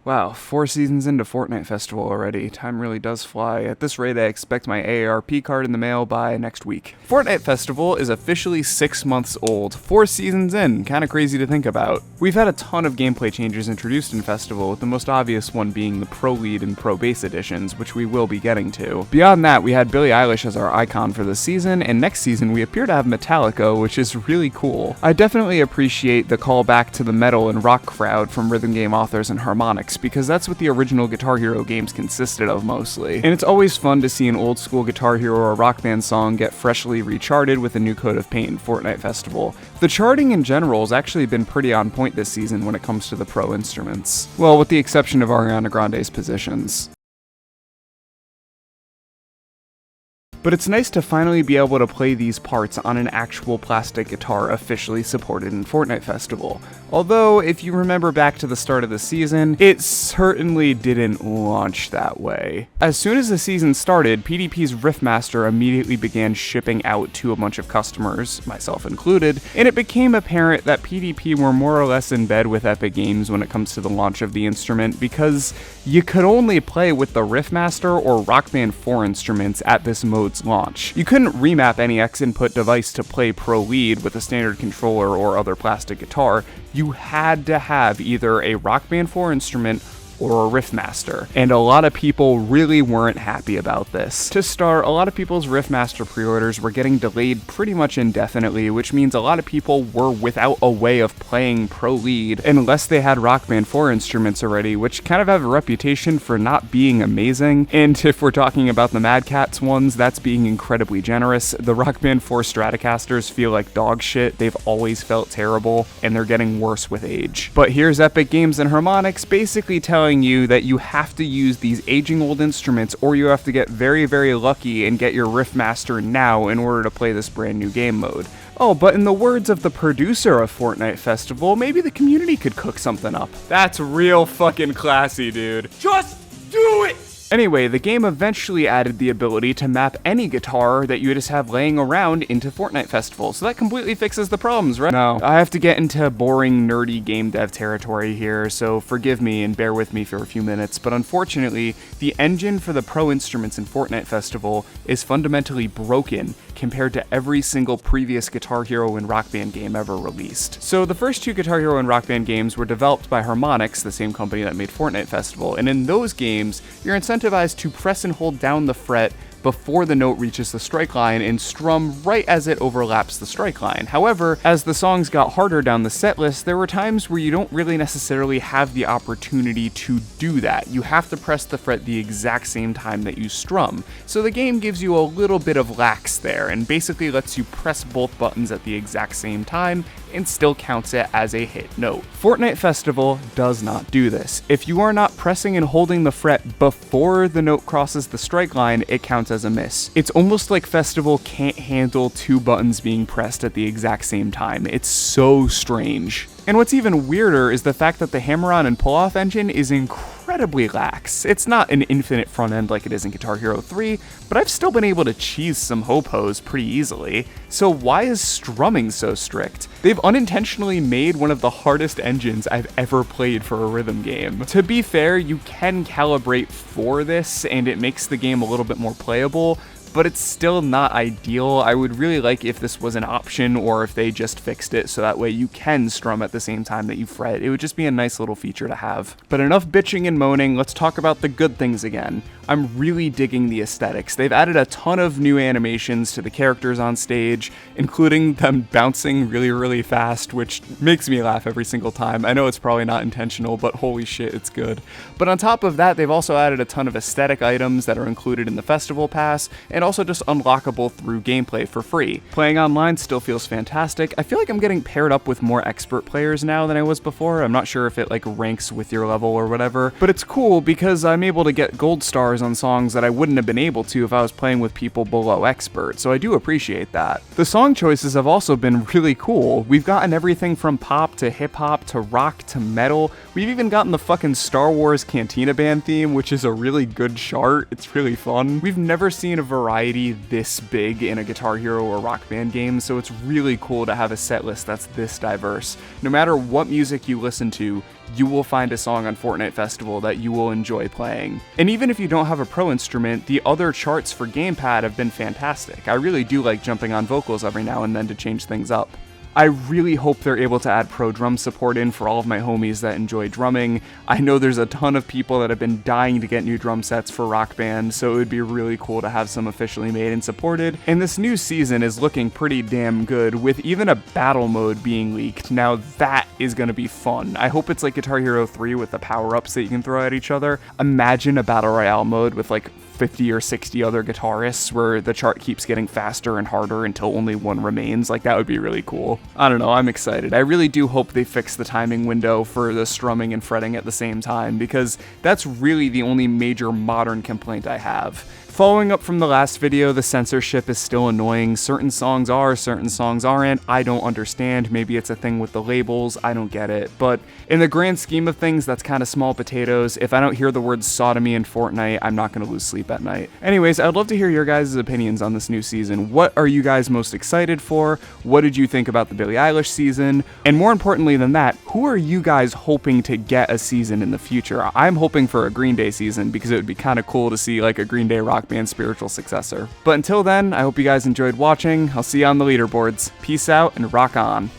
Wow, 4 seasons into Fortnite Festival already. Time really does fly. At this rate, I expect my AARP card in the mail by next week. Fortnite Festival is officially 6 months old. 4 seasons in, kinda crazy to think about. We've had a ton of gameplay changes introduced in Festival, with the most obvious one being the Pro Lead and Pro Bass editions, which we will be getting to. Beyond that, we had Billie Eilish as our icon for this season, and next season we appear to have Metallica, which is really cool. I definitely appreciate the call back to the metal and rock crowd from rhythm game authors and harmonics, because that's what the original Guitar Hero games consisted of mostly. And it's always fun to see an old school Guitar Hero or Rock Band song get freshly recharted with a new coat of paint in Fortnite Festival. The charting in general has actually been pretty on point this season when it comes to the pro instruments. Well, with the exception of Ariana Grande's positions. But it's nice to finally be able to play these parts on an actual plastic guitar officially supported in Fortnite Festival. Although, if you remember back to the start of the season, it certainly didn't launch that way. As soon as the season started, PDP's Riffmaster immediately began shipping out to a bunch of customers, myself included, and it became apparent that PDP were more or less in bed with Epic Games when it comes to the launch of the instrument, because you could only play with the Riffmaster or Rock Band 4 instruments at this mode's launch. You couldn't remap any X input device to play Pro Lead with a standard controller or other plastic guitar. You had to have either a Rock Band 4 instrument or a Riffmaster, and a lot of people really weren't happy about this. To start, a lot of people's Riffmaster pre-orders were getting delayed pretty much indefinitely, which means a lot of people were without a way of playing Pro Lead unless they had Rock Band 4 instruments already, which kind of have a reputation for not being amazing, and if we're talking about the Mad Catz ones, that's being incredibly generous. The Rock Band 4 Stratocasters feel like dog shit, they've always felt terrible, and they're getting worse with age. But here's Epic Games and Harmonix basically telling you that you have to use these aging old instruments, or you have to get very, very lucky and get your Riffmaster now in order to play this brand new game mode. Oh, but in the words of the producer of Fortnite Festival, maybe the community could cook something up. That's real fucking classy, dude. Just do it! Anyway, the game eventually added the ability to map any guitar that you just have laying around into Fortnite Festival, so that completely fixes the problems, right? Now, I have to get into boring, nerdy game dev territory here, so forgive me and bear with me for a few minutes, but unfortunately, the engine for the pro instruments in Fortnite Festival is fundamentally broken compared to every single previous Guitar Hero and Rock Band game ever released. So the first 2 Guitar Hero and Rock Band games were developed by Harmonix, the same company that made Fortnite Festival, and in those games, you're incentivized to press and hold down the fret before the note reaches the strike line and strum right as it overlaps the strike line. However, as the songs got harder down the set list, there were times where you don't really necessarily have the opportunity to do that. You have to press the fret the exact same time that you strum. So the game gives you a little bit of lax there and basically lets you press both buttons at the exact same time and still counts it as a hit note. Fortnite Festival does not do this. If you are not pressing and holding the fret before the note crosses the strike line, it counts as a miss. It's almost like Festival can't handle 2 buttons being pressed at the exact same time. It's so strange. And what's even weirder is the fact that the hammer-on and pull-off engine is incredibly lax. It's not an infinite front end like it is in Guitar Hero 3, but I've still been able to cheese some ho-pos pretty easily. So why is strumming so strict? They've unintentionally made one of the hardest engines I've ever played for a rhythm game. To be fair, you can calibrate for this, and it makes the game a little bit more playable, but it's still not ideal. I would really like if this was an option, or if they just fixed it so that way you can strum at the same time that you fret. It would just be a nice little feature to have. But enough bitching and moaning, let's talk about the good things again. I'm really digging the aesthetics. They've added a ton of new animations to the characters on stage, including them bouncing really, really fast, which makes me laugh every single time. I know it's probably not intentional, but holy shit, it's good. But on top of that, they've also added a ton of aesthetic items that are included in the Festival Pass, and also just unlockable through gameplay for free. Playing online still feels fantastic. I feel like I'm getting paired up with more expert players now than I was before. I'm not sure if it like ranks with your level or whatever, but it's cool because I'm able to get gold stars on songs that I wouldn't have been able to if I was playing with people below expert, so I do appreciate that. The song choices have also been really cool. We've gotten everything from pop to hip hop to rock to metal. We've even gotten the fucking Star Wars Cantina Band theme, which is a really good chart. It's really fun. We've never seen a variety variety this big in a Guitar Hero or Rock Band game, so it's really cool to have a set list that's this diverse. No matter what music you listen to, you will find a song on Fortnite Festival that you will enjoy playing. And even if you don't have a pro instrument, the other charts for gamepad have been fantastic. I really do like jumping on vocals every now and then to change things up. I really hope they're able to add pro drum support in for all of my homies that enjoy drumming. I know there's a ton of people that have been dying to get new drum sets for Rock Band, so it would be really cool to have some officially made and supported. And this new season is looking pretty damn good, with even a battle mode being leaked. Now that is going to be fun. I hope it's like Guitar Hero 3 with the power-ups that you can throw at each other. Imagine a battle royale mode with like 50 or 60 other guitarists where the chart keeps getting faster and harder until only one remains. Like, that would be really cool. I don't know, I'm excited. I really do hope they fix the timing window for the strumming and fretting at the same time, because that's really the only major modern complaint I have. Following up from the last video, the censorship is still annoying. Certain songs are, certain songs aren't. I don't understand. Maybe it's a thing with the labels. I don't get it. But in the grand scheme of things, that's kind of small potatoes. If I don't hear the word sodomy in Fortnite, I'm not going to lose sleep at night. Anyways, I'd love to hear your guys' opinions on this new season. What are you guys most excited for? What did you think about the Billie Eilish season? And more importantly than that, who are you guys hoping to get a season in the future? I'm hoping for a Green Day season because it would be kind of cool to see like a Green Day Rock Band spiritual successor. But until then, I hope you guys enjoyed watching. I'll see you on the leaderboards. Peace out and rock on.